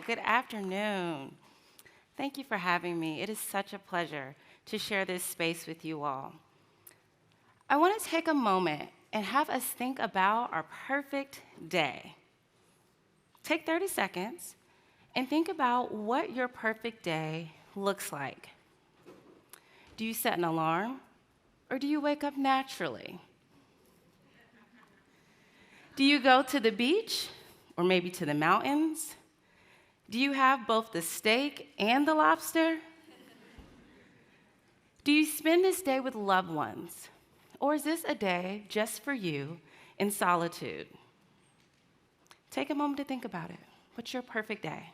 Good afternoon. Thank you for having me. It is such a pleasure to share this space with you all. I want to take a moment and have us think about our perfect day. Take 30 seconds and think about what your perfect day looks like. Do you set an alarm, or do you wake up naturally? Do you go to the beach, or maybe to the mountains? Do you have both the steak and the lobster? Do you spend this day with loved ones, or is this a day just for you in solitude? Take a moment to think about it. What's your perfect day?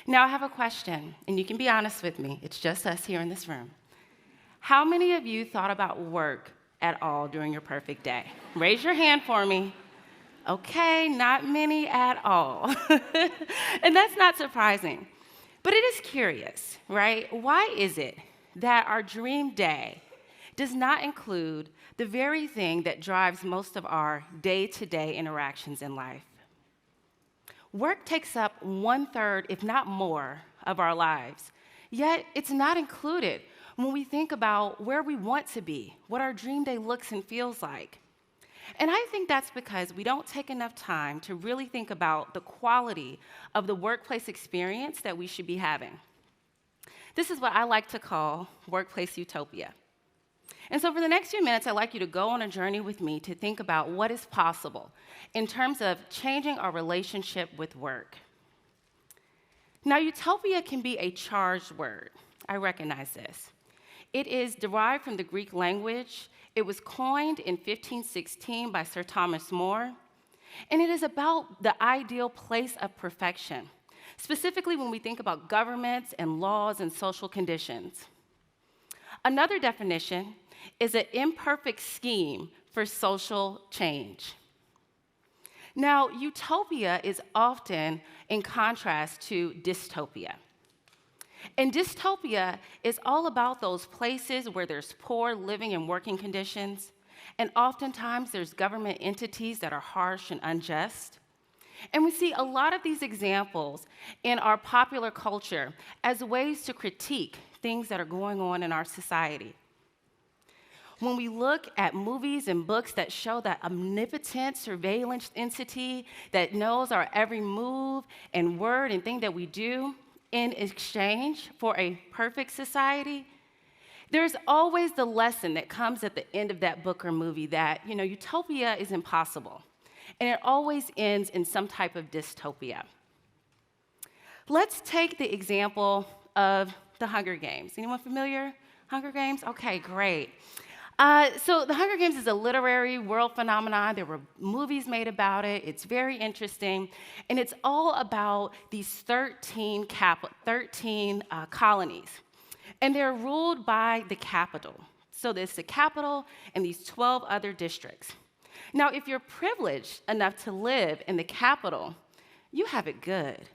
Now I have a question, and you can be honest with me. It's just us here in this room. How many of you thought about work at all during your perfect day? Raise your hand for me. Okay, not many at all. And that's not surprising. But it is curious, right? Why is it that our dream day does not include the very thing that drives most of our day-to-day interactions in life? Work takes up 1/3, if not more, of our lives, yet it's not included when we think about where we want to be, what our dream day looks and feels like. And I think that's because we don't take enough time to really think about the quality of the workplace experience that we should be having. This is what I like to call workplace utopia. And so for the next few minutes, I'd like you to go on a journey with me to think about what is possible in terms of changing our relationship with work. Now, utopia can be a charged word. I recognize this. It is derived from the Greek language. It was coined in 1516 by Sir Thomas More, and it is about the ideal place of perfection, specifically when we think about governments and laws and social conditions. Another definition is an imperfect scheme for social change. Now, utopia is often in contrast to dystopia. And dystopia is all about those places where there's poor living and working conditions, and oftentimes there's government entities that are harsh and unjust. And we see a lot of these examples in our popular culture as ways to critique things that are going on in our society. When we look at movies and books that show that omnipotent surveillance entity that knows our every move and word and thing that we do in exchange for a perfect society, there's always the lesson that comes at the end of that book or movie that, utopia is impossible. And it always ends in some type of dystopia. Let's take the example of the Hunger Games. Anyone familiar? Hunger Games? Okay, great. So the Hunger Games is a literary world phenomenon. There were movies made about it. It's very interesting. And it's all about these 13 colonies. And they're ruled by the capital. So there's the capital and these 12 other districts. Now, if you're privileged enough to live in the capital, you have it good.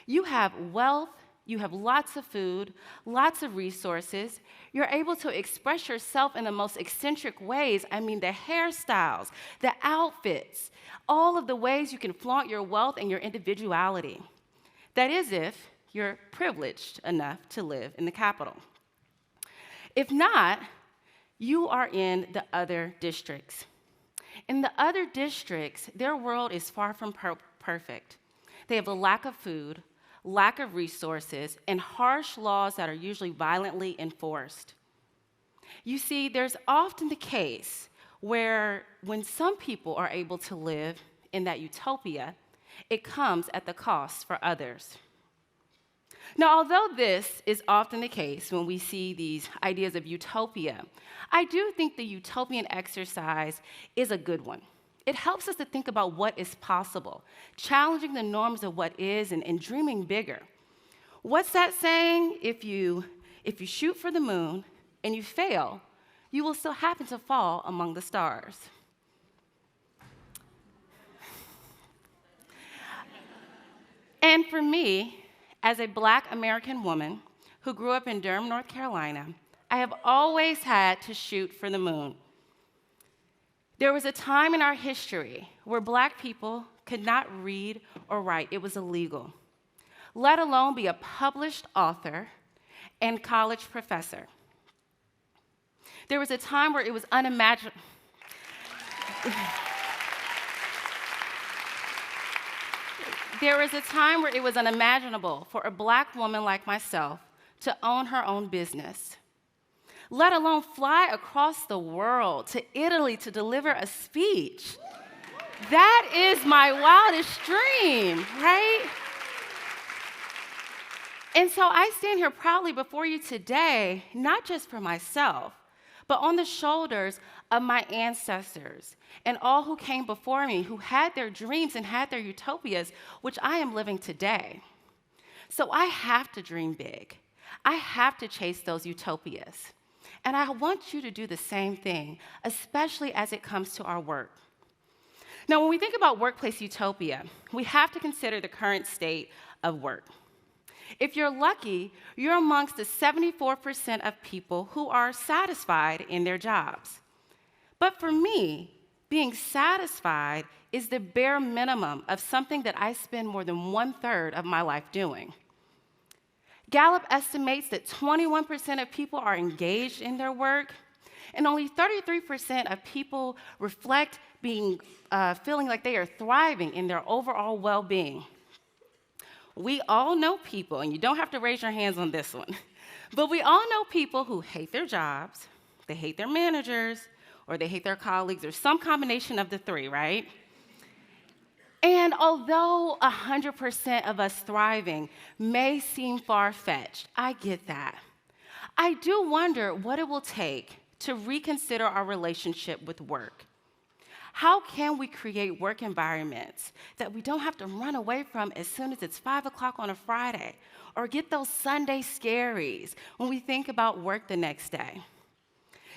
You have wealth. You have lots of food, lots of resources. You're able to express yourself in the most eccentric ways. I mean, the hairstyles, the outfits, all of the ways you can flaunt your wealth and your individuality. That is if you're privileged enough to live in the capital. If not, you are in the other districts. In the other districts, their world is far from perfect. They have a lack of food, lack of resources, and harsh laws that are usually violently enforced. You see, there's often the case where when some people are able to live in that utopia, it comes at the cost for others. Now, although this is often the case when we see these ideas of utopia, I do think the utopian exercise is a good one. It helps us to think about what is possible, challenging the norms of what is and dreaming bigger. What's that saying? If you shoot for the moon and you fail, you will still happen to fall among the stars. And for me, as a Black American woman who grew up in Durham, North Carolina, I have always had to shoot for the moon. There was a time in our history where Black people could not read or write. It was illegal, let alone be a published author and college professor. There was a time where it was unimaginable. There was a time where it was unimaginable for a Black woman like myself to own her own business, let alone fly across the world to Italy to deliver a speech. That is my wildest dream, right? And so I stand here proudly before you today, not just for myself, but on the shoulders of my ancestors and all who came before me, who had their dreams and had their utopias, which I am living today. So I have to dream big. I have to chase those utopias. And I want you to do the same thing, especially as it comes to our work. Now, when we think about workplace utopia, we have to consider the current state of work. If you're lucky, you're amongst the 74% of people who are satisfied in their jobs. But for me, being satisfied is the bare minimum of something that I spend more than 1/3 of my life doing. Gallup estimates that 21% of people are engaged in their work, and only 33% of people reflect feeling like they are thriving in their overall well-being. We all know people, and you don't have to raise your hands on this one, but we all know people who hate their jobs, they hate their managers, or they hate their colleagues, or some combination of the three, right? And although 100% of us thriving may seem far-fetched, I get that. I do wonder what it will take to reconsider our relationship with work. How can we create work environments that we don't have to run away from as soon as it's 5 o'clock on a Friday, or get those Sunday scaries when we think about work the next day?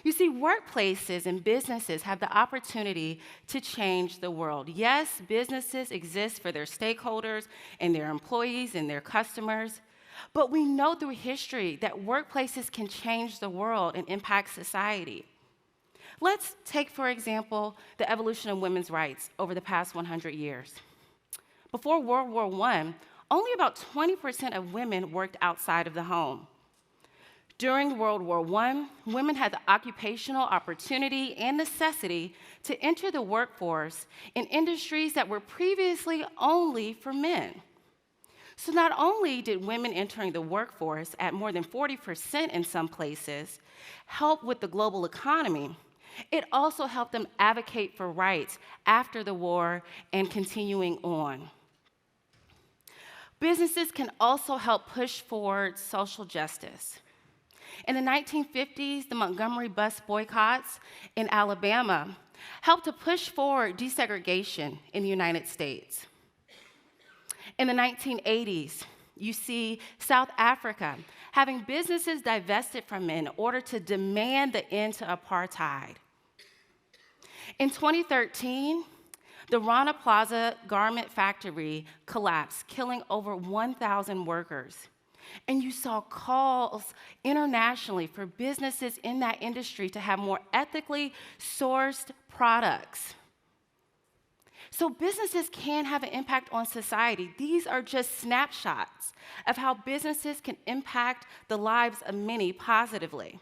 You see, workplaces and businesses have the opportunity to change the world. Yes, businesses exist for their stakeholders and their employees and their customers, but we know through history that workplaces can change the world and impact society. Let's take, for example, the evolution of women's rights over the past 100 years. Before World War I, only about 20% of women worked outside of the home. During World War I, women had the occupational opportunity and necessity to enter the workforce in industries that were previously only for men. So not only did women entering the workforce at more than 40% in some places help with the global economy, it also helped them advocate for rights after the war and continuing on. Businesses can also help push forward social justice. In the 1950s, the Montgomery bus boycotts in Alabama helped to push forward desegregation in the United States. In the 1980s, you see South Africa having businesses divested from men in order to demand the end to apartheid. In 2013, the Rana Plaza garment factory collapsed, killing over 1,000 workers. And you saw calls internationally for businesses in that industry to have more ethically sourced products. So businesses can have an impact on society. These are just snapshots of how businesses can impact the lives of many positively.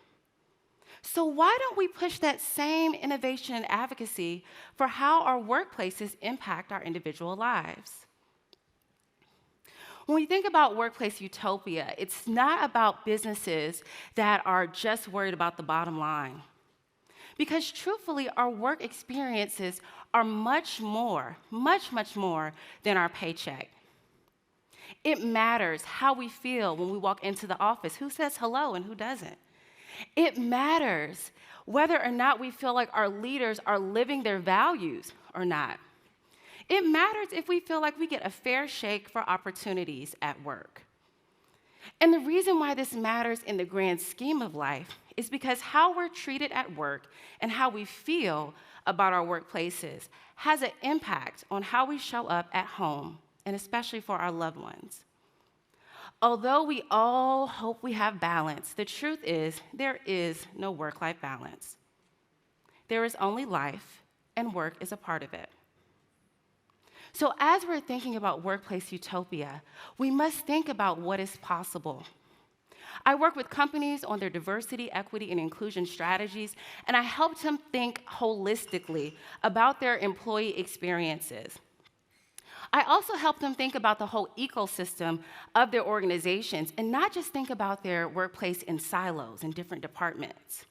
So why don't we push that same innovation and advocacy for how our workplaces impact our individual lives? When we think about workplace utopia, it's not about businesses that are just worried about the bottom line. Because truthfully, our work experiences are much more than our paycheck. It matters how we feel when we walk into the office, who says hello and who doesn't. It matters whether or not we feel like our leaders are living their values or not. It matters if we feel like we get a fair shake for opportunities at work. And the reason why this matters in the grand scheme of life is because how we're treated at work and how we feel about our workplaces has an impact on how we show up at home, and especially for our loved ones. Although we all hope we have balance, the truth is there is no work-life balance. There is only life, and work is a part of it. So as we're thinking about workplace utopia, we must think about what is possible. I work with companies on their diversity, equity, and inclusion strategies, and I help them think holistically about their employee experiences. I also help them think about the whole ecosystem of their organizations and not just think about their workplace in silos in different departments.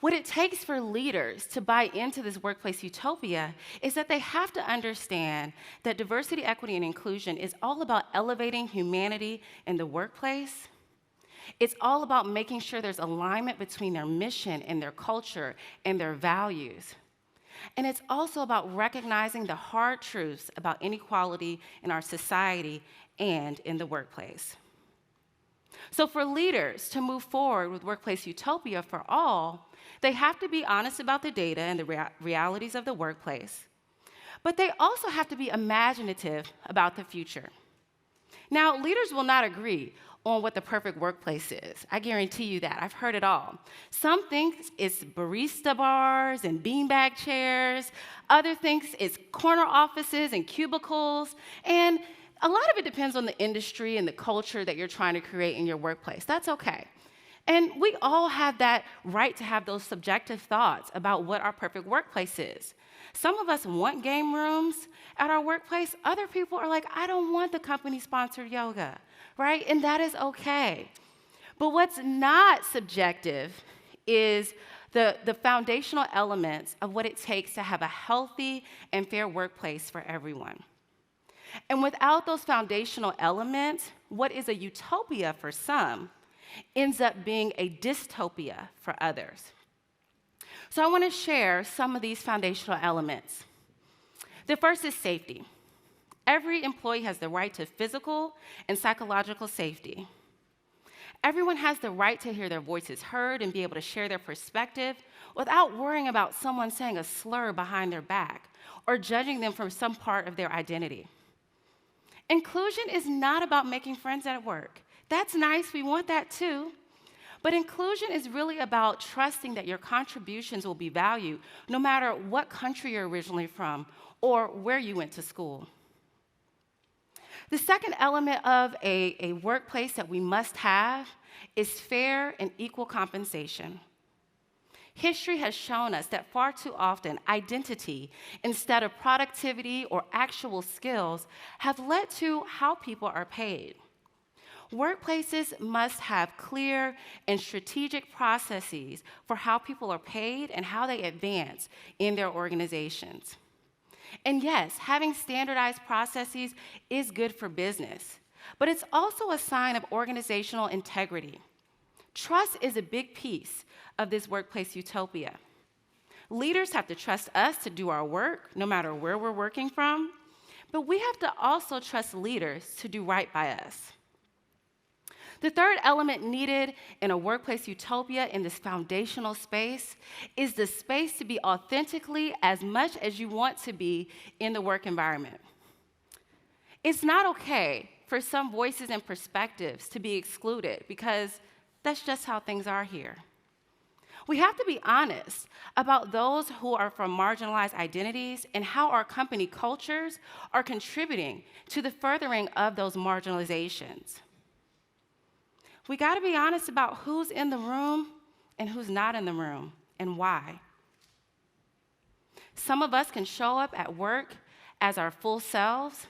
What it takes for leaders to buy into this workplace utopia is that they have to understand that diversity, equity, and inclusion is all about elevating humanity in the workplace. It's all about making sure there's alignment between their mission and their culture and their values. And it's also about recognizing the hard truths about inequality in our society and in the workplace. So for leaders to move forward with workplace utopia for all, they have to be honest about the data and the realities of the workplace, but they also have to be imaginative about the future. Now, leaders will not agree on what the perfect workplace is. I guarantee you that. I've heard it all. Some think it's barista bars and beanbag chairs. Other think it's corner offices and cubicles. And a lot of it depends on the industry and the culture that you're trying to create in your workplace. That's okay. And we all have that right to have those subjective thoughts about what our perfect workplace is. Some of us want game rooms at our workplace. Other people are like, I don't want the company-sponsored yoga, right? And that is okay. But what's not subjective is the foundational elements of what it takes to have a healthy and fair workplace for everyone. And without those foundational elements, what is a utopia for some ends up being a dystopia for others. So I want to share some of these foundational elements. The first is safety. Every employee has the right to physical and psychological safety. Everyone has the right to hear their voices heard and be able to share their perspective without worrying about someone saying a slur behind their back or judging them from some part of their identity. Inclusion is not about making friends at work. That's nice, we want that too. But inclusion is really about trusting that your contributions will be valued no matter what country you're originally from or where you went to school. The second element of a workplace that we must have is fair and equal compensation. History has shown us that far too often, identity instead of productivity or actual skills have led to how people are paid. Workplaces must have clear and strategic processes for how people are paid and how they advance in their organizations. And yes, having standardized processes is good for business, but it's also a sign of organizational integrity. Trust is a big piece of this workplace utopia. Leaders have to trust us to do our work, no matter where we're working from, but we have to also trust leaders to do right by us. The third element needed in a workplace utopia in this foundational space is the space to be authentically as much as you want to be in the work environment. It's not okay for some voices and perspectives to be excluded because that's just how things are here. We have to be honest about those who are from marginalized identities and how our company cultures are contributing to the furthering of those marginalizations. We got to be honest about who's in the room and who's not in the room and why. Some of us can show up at work as our full selves,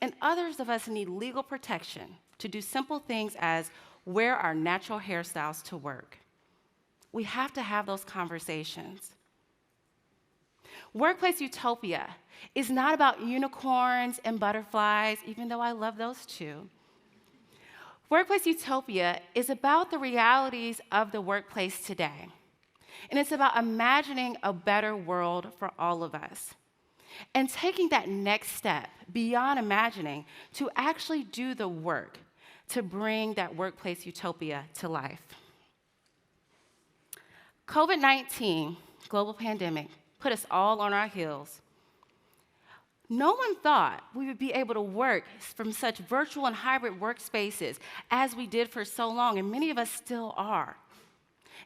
and others of us need legal protection to do simple things as wear our natural hairstyles to work. We have to have those conversations. Workplace utopia is not about unicorns and butterflies, even though I love those too. Workplace utopia is about the realities of the workplace today. And it's about imagining a better world for all of us. And taking that next step beyond imagining to actually do the work to bring that workplace utopia to life. COVID-19, global pandemic, put us all on our heels. No one thought we would be able to work from such virtual and hybrid workspaces as we did for so long, and many of us still are.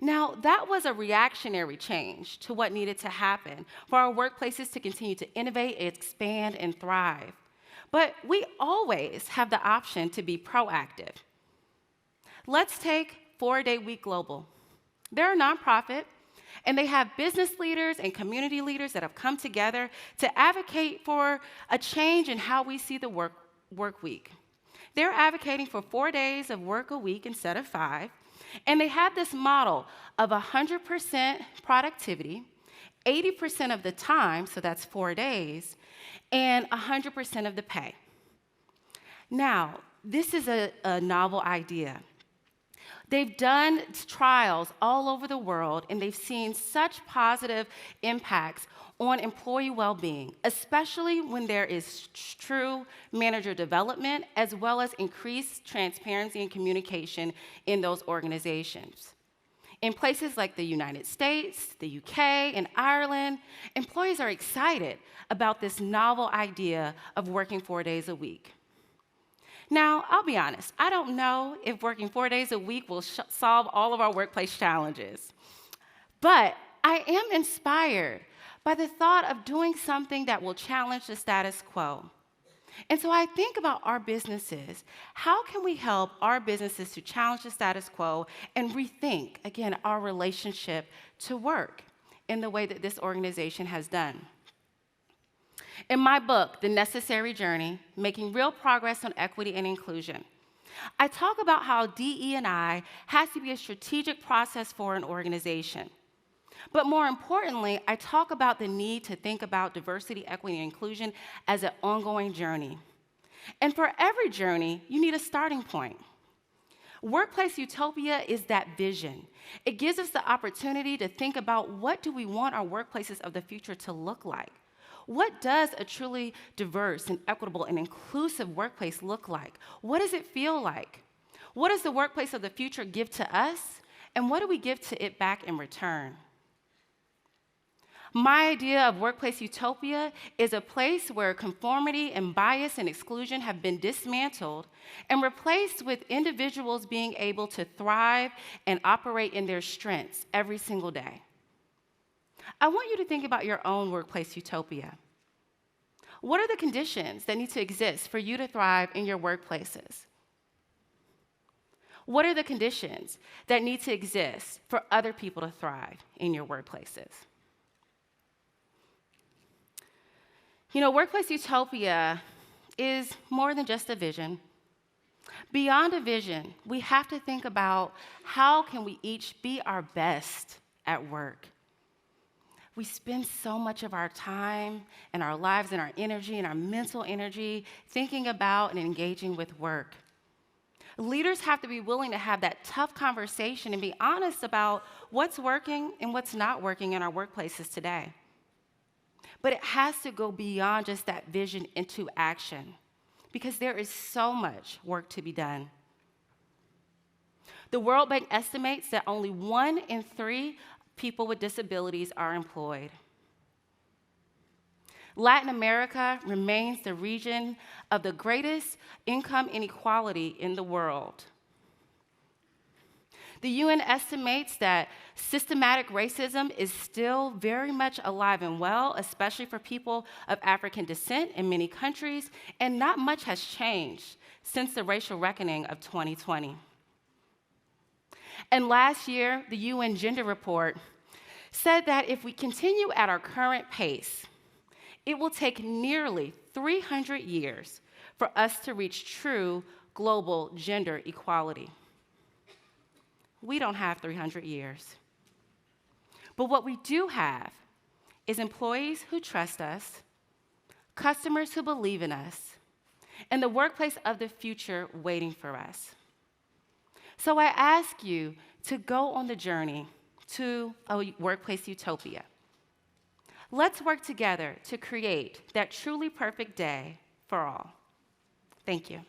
Now, that was a reactionary change to what needed to happen for our workplaces to continue to innovate, expand, and thrive. But we always have the option to be proactive. Let's take 4-Day Week Global. They're a nonprofit, and they have business leaders and community leaders that have come together to advocate for a change in how we see the work week. They're advocating for 4 days of work a week instead of 5, and they have this model of 100% productivity, 80% of the time, so that's 4 days, and 100% of the pay. Now, this is a novel idea. They've done trials all over the world, and they've seen such positive impacts on employee well-being, especially when there is true manager development, as well as increased transparency and communication in those organizations. In places like the United States, the UK, and Ireland, employees are excited about this novel idea of working 4 days a week. Now, I'll be honest, I don't know if working 4 days a week will solve all of our workplace challenges, but I am inspired by the thought of doing something that will challenge the status quo. And so I think about our businesses. How can we help our businesses to challenge the status quo and rethink, again, our relationship to work in the way that this organization has done? In my book, The Necessary Journey, Making Real Progress on Equity and Inclusion, I talk about how DE&I has to be a strategic process for an organization. But more importantly, I talk about the need to think about diversity, equity, and inclusion as an ongoing journey. And for every journey, you need a starting point. Workplace Utopia is that vision. It gives us the opportunity to think about what do we want our workplaces of the future to look like? What does a truly diverse and equitable and inclusive workplace look like? What does it feel like? What does the workplace of the future give to us? And what do we give to it back in return? My idea of workplace utopia is a place where conformity and bias and exclusion have been dismantled and replaced with individuals being able to thrive and operate in their strengths every single day. I want you to think about your own workplace utopia. What are the conditions that need to exist for you to thrive in your workplaces? What are the conditions that need to exist for other people to thrive in your workplaces? You know, workplace utopia is more than just a vision. Beyond a vision, we have to think about how can we each be our best at work. We spend so much of our time and our lives and our energy and our mental energy thinking about and engaging with work. Leaders have to be willing to have that tough conversation and be honest about what's working and what's not working in our workplaces today. But it has to go beyond just that vision into action, because there is so much work to be done. The World Bank estimates that only 1 in 3 people with disabilities are employed. Latin America remains the region of the greatest income inequality in the world. The UN estimates that systematic racism is still very much alive and well, especially for people of African descent in many countries, and not much has changed since the racial reckoning of 2020. And last year, the UN Gender Report said that if we continue at our current pace, it will take nearly 300 years for us to reach true global gender equality. We don't have 300 years. But what we do have is employees who trust us, customers who believe in us, and the workplace of the future waiting for us. So I ask you to go on the journey to a workplace utopia. Let's work together to create that truly perfect day for all. Thank you.